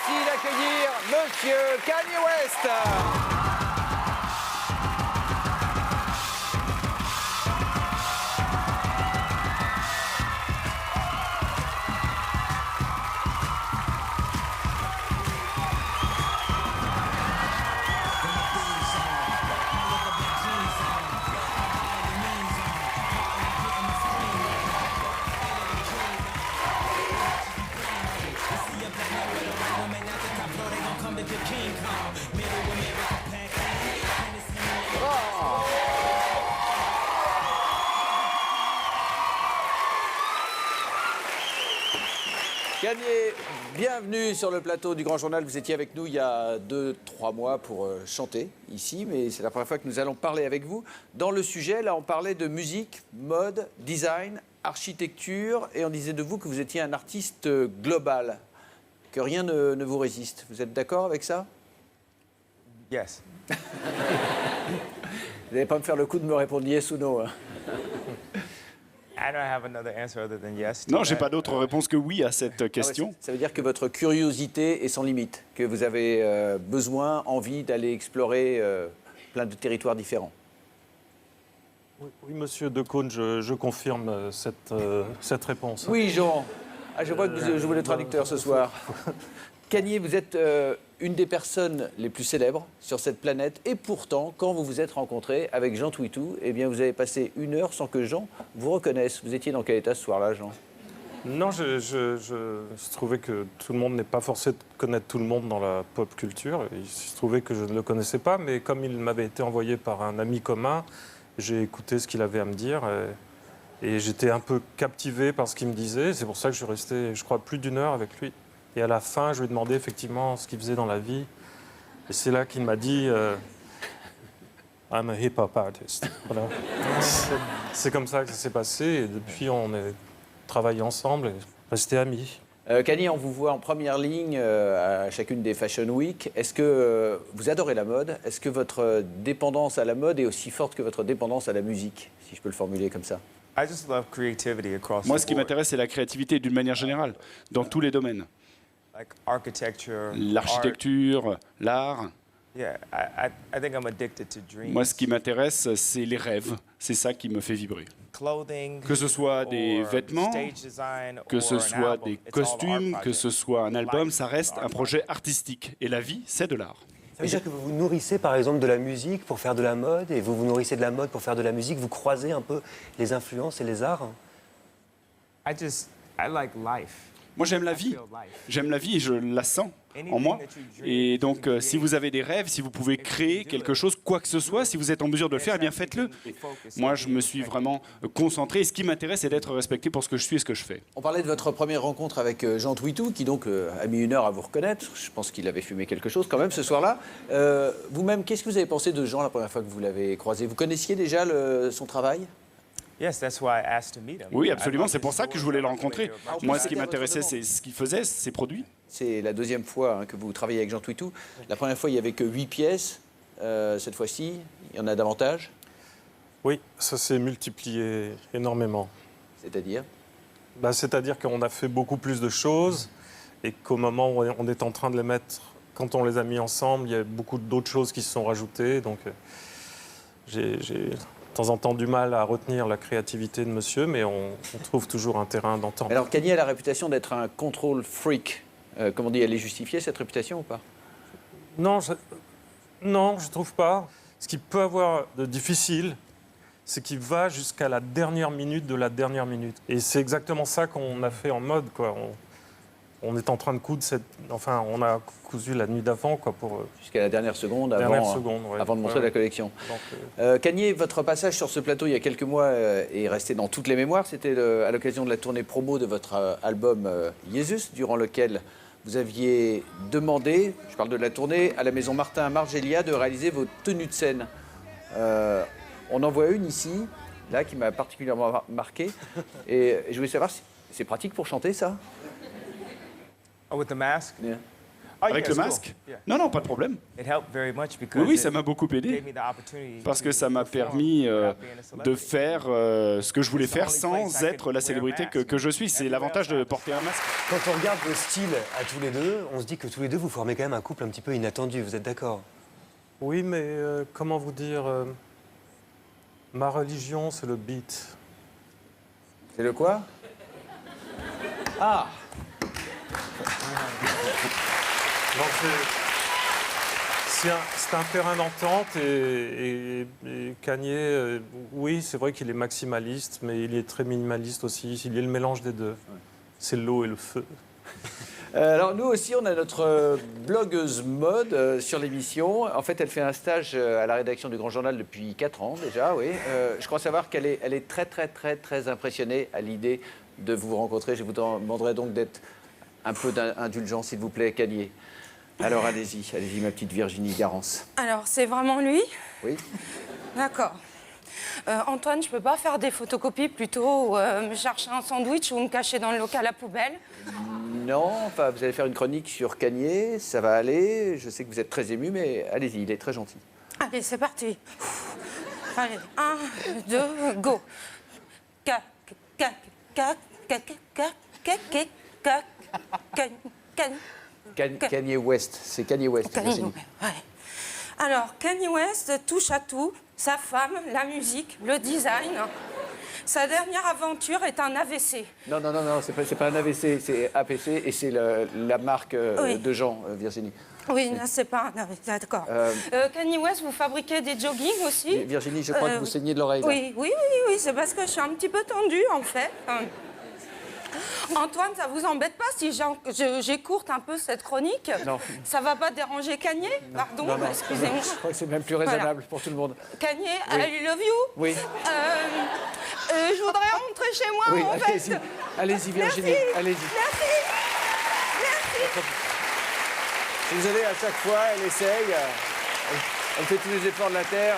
Merci d'accueillir Monsieur Kanye West. Kanye, bienvenue sur le plateau du Grand Journal. Vous étiez avec nous il y a 2-3 mois pour chanter ici, mais c'est la première fois que nous allons parler avec vous. Dans le sujet, là, on parlait de musique, mode, design, architecture, et on disait de vous que vous étiez un artiste global, que rien ne vous résiste. Vous êtes d'accord avec ça? Yes. Vous n'allez pas me faire le coup de me répondre yes ou no, hein. I don't have another answer other than yes. to Non, j'ai that. pas d'autre réponse que oui à cette question. Ah ouais, ça veut dire que votre curiosité est sans limite, que vous avez besoin, envie d'aller explorer plein de territoires différents. Oui, monsieur Decaune, je confirme cette réponse. Oui, Jean. Ah, je vois que vous jouez le traducteur ce soir. Kanye, vous êtes une des personnes les plus célèbres sur cette planète. Et pourtant, quand vous vous êtes rencontré avec Jean Twitou, eh bien, vous avez passé 1 heure sans que Jean vous reconnaisse. Vous étiez dans quel état ce soir-là, Jean? Non, je trouvais que tout le monde n'est pas forcé de connaître tout le monde dans la pop culture. Il se trouvait que je ne le connaissais pas, mais comme il m'avait été envoyé par un ami commun, j'ai écouté ce qu'il avait à me dire. Et j'étais un peu captivé par ce qu'il me disait. C'est pour ça que je suis resté, je crois, plus d'1 heure avec lui. Et à la fin, je lui ai demandé effectivement ce qu'il faisait dans la vie. Et c'est là qu'il m'a dit I'm a hip-hop artist. Voilà. C'est comme ça que ça s'est passé. Et depuis, on a travaillé ensemble et resté amis. Kanye, on vous voit en première ligne à chacune des Fashion Week. Est-ce que vous adorez la mode? Est-ce que votre dépendance à la mode est aussi forte que votre dépendance à la musique, si je peux le formuler comme ça? I just love creativity across Moi, the ce qui board. m'intéresse, c'est la créativité d'une manière générale, dans tous les domaines. Like architecture, L'architecture, l'art. art. Yeah, I think I'm addicted to dreams. Moi, ce qui m'intéresse, c'est les rêves. C'est ça qui me fait vibrer. Clothing, Que ce soit des or vêtements, stage design, que or ce an soit album, des it's all art costumes, que project. ce soit un album, Life ça reste is un art projet artistique. Et la vie, c'est de l'art. Ça veut dire que vous vous nourrissez par exemple de la musique pour faire de la mode et vous vous nourrissez de la mode pour faire de la musique, vous croisez un peu les influences et les arts? I like life. Moi, j'aime la vie. J'aime la vie et je la sens en moi. Et donc, si vous avez des rêves, si vous pouvez créer quelque chose, quoi que ce soit, si vous êtes en mesure de le faire, eh bien faites-le. Moi, je me suis vraiment concentré. Et ce qui m'intéresse, c'est d'être respecté pour ce que je suis et ce que je fais. On parlait de votre première rencontre avec Jean Twitou, qui donc a mis 1 heure à vous reconnaître. Je pense qu'il avait fumé quelque chose quand même ce soir-là. Vous-même, qu'est-ce que vous avez pensé de Jean la première fois que vous l'avez croisé? Vous connaissiez déjà son travail? Yes, that's why I asked to meet him. Oui, I absolument. love C'est his pour ça que je stories, voulais le I love the way rencontrer. they're about Moi, you. ce qui m'intéressait, c'est ce qu'il faisait, ses produits. C'est la 2e fois que vous travaillez avec Jean Twitou. La première fois, il n'y avait que 8 pièces. Cette fois-ci, il y en a davantage. Oui, ça s'est multiplié énormément. C'est-à-dire? C'est-à-dire qu'on a fait beaucoup plus de choses et qu'au moment où on est en train de les mettre, quand on les a mis ensemble, il y a beaucoup d'autres choses qui se sont rajoutées. Donc j'ai de temps en temps du mal à retenir la créativité de monsieur, mais on trouve toujours un terrain d'entente. Alors, Kanye a la réputation d'être un control freak. Comment on dit, elle est justifiée, cette réputation, ou pas? Non, je trouve pas. Ce qui peut avoir de difficile, c'est qu'il va jusqu'à la dernière minute de la dernière minute. Et c'est exactement ça qu'on a fait en mode, quoi. On est en train de coudre Enfin, on a cousu la nuit d'avant, quoi, pour... Jusqu'à la dernière seconde, ouais. Avant de montrer la collection. Donc, Kanye, votre passage sur ce plateau il y a quelques mois est resté dans toutes les mémoires. C'était à l'occasion de la tournée promo de votre album Jesus, durant lequel vous aviez demandé, je parle de la tournée, à la Maison Martin à Margélia de réaliser vos tenues de scène. On en voit une ici, là, qui m'a particulièrement marqué. Et je voulais savoir, c'est pratique pour chanter, ça? Oh, with the mask? Yeah. Avec le masque? Non, non, pas de problème. It helped very much because Oui, it ça m'a beaucoup aidé. gave me the opportunity Parce que to ça m'a perform permis without being a de celebrity. faire ce que je voulais faire sans être la célébrité que je suis. C'est l'avantage de porter un masque. Quand on regarde vos styles à tous les deux, on se dit que tous les deux, vous formez quand même un couple un petit peu inattendu. Vous êtes d'accord? Oui, mais comment vous dire ma religion, c'est le beat. C'est le quoi? Ah, Donc c'est un terrain d'entente et Kanye, oui, c'est vrai qu'il est maximaliste, mais il est très minimaliste aussi. Il est le mélange des deux. C'est l'eau et le feu. Alors nous aussi, on a notre blogueuse mode sur l'émission. En fait, elle fait un stage à la rédaction du Grand Journal depuis 4 ans déjà, oui. Je crois savoir qu'elle est, elle est très impressionnée à l'idée de vous rencontrer. Je vous demanderai donc d'être un peu indulgent, s'il vous plaît, Kanye. Alors allez-y, ma petite Virginie Garance. Alors, c'est vraiment lui? Oui. D'accord. Antoine, je peux pas faire des photocopies, plutôt me chercher un sandwich ou me cacher dans le local à poubelle? Non, enfin, vous allez faire une chronique sur Kanye, ça va aller. Je sais que vous êtes très ému, mais allez-y, il est très gentil. Allez, c'est parti. Allez, 1, 2, go. Kanye West, c'est Kanye West. Virginie. Ouais. Alors, Kanye West touche à tout, sa femme, la musique, le design. Sa dernière aventure est un AVC. Non, c'est pas un AVC, c'est APC et c'est la marque Oui. de Jean, Virginie. Oui, là, c'est pas un AVC, d'accord. Kanye West, vous fabriquez des joggings aussi? Virginie, je crois que vous saignez de l'oreille. là. Oui, c'est parce que je suis un petit peu tendue, en fait. Antoine, ça vous embête pas si j'écourte un peu cette chronique? Non. Ça va pas déranger Kanye? Pardon, Non, excusez-moi. Je crois que c'est même plus raisonnable pour tout le monde. Kanye, Oui. I love you. Oui. Je voudrais rentrer chez moi, Oui, en allez-y. fait. Allez-y, Virginie, Merci. allez-y. Je suis désolé, à chaque fois, elle essaye. Elle fait tous les efforts de la Terre.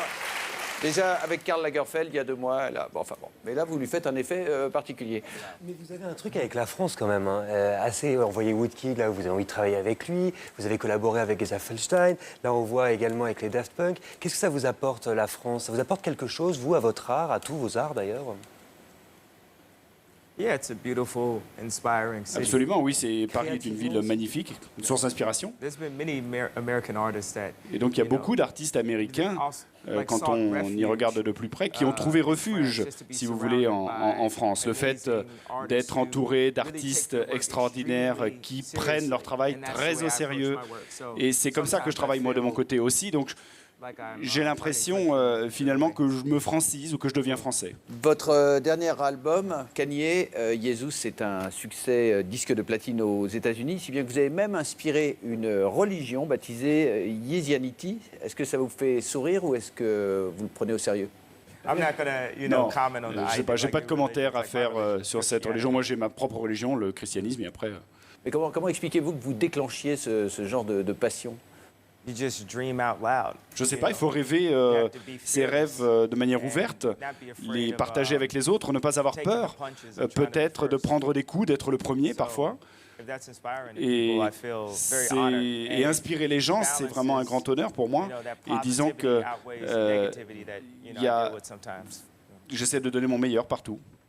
Déjà, avec Karl Lagerfeld, il y a 2 mois, elle a... Bon. Mais là, vous lui faites un effet particulier. Mais vous avez un truc avec la France quand même, hein. Assez. On voyait Woodkid, là, vous avez envie de travailler avec lui. Vous avez collaboré avec Geza Felstein. Là, on voit également avec les Daft Punk. Qu'est-ce que ça vous apporte, la France? Ça vous apporte quelque chose, vous, à votre art, à tous vos arts d'ailleurs? Yeah, it's a beautiful, inspiring city. Absolument, oui, c'est Paris est une ville magnifique, une source d'inspiration. There's been many American artists that, Et donc il y a you know, beaucoup d'artistes américains, like quand sought on refuge, y regarde de plus près, qui ont trouvé refuge, si vous voulez, en France. Le fait d'être entouré d'artistes extraordinaires qui prennent leur travail très au sérieux. Et c'est comme ça que je travaille moi de mon côté aussi. Donc j'ai l'impression finalement que je me francise ou que je deviens français. Votre dernier album, Kanye, Jesus, c'est un succès disque de platine aux États-Unis, si bien que vous avez même inspiré une religion baptisée Yezianity. Est-ce que ça vous fait sourire ou est-ce que vous le prenez au sérieux? I'm not gonna, Non, comment on the j'ai pas idea, like de your commentaire à religion, like my faire religion, sur cette religion. Moi j'ai ma propre religion, le christianisme, et après... Mais comment expliquez-vous que vous déclenchiez ce genre de passion? You just dream out loud. Je sais pas, il faut rêver ses rêves de manière ouverte, les partager avec les autres, ne pas avoir peur, peut-être de prendre des coups, d'être le premier parfois. Et inspirer les gens, c'est vraiment un grand honneur pour moi. Et disons que j'essaie de donner mon meilleur partout.